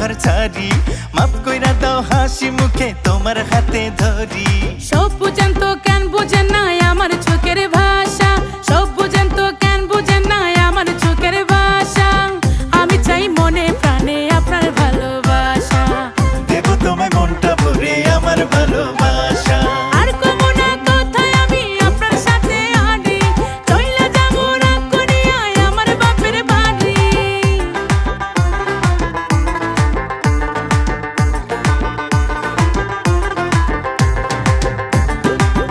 ঘর ছাড়ি, মাফ কইরা দাও হাসি মুখে তোমার হাতে ধরি। সব বুঝেন তো কেন বুঝেন না আমার চোখের ভাই?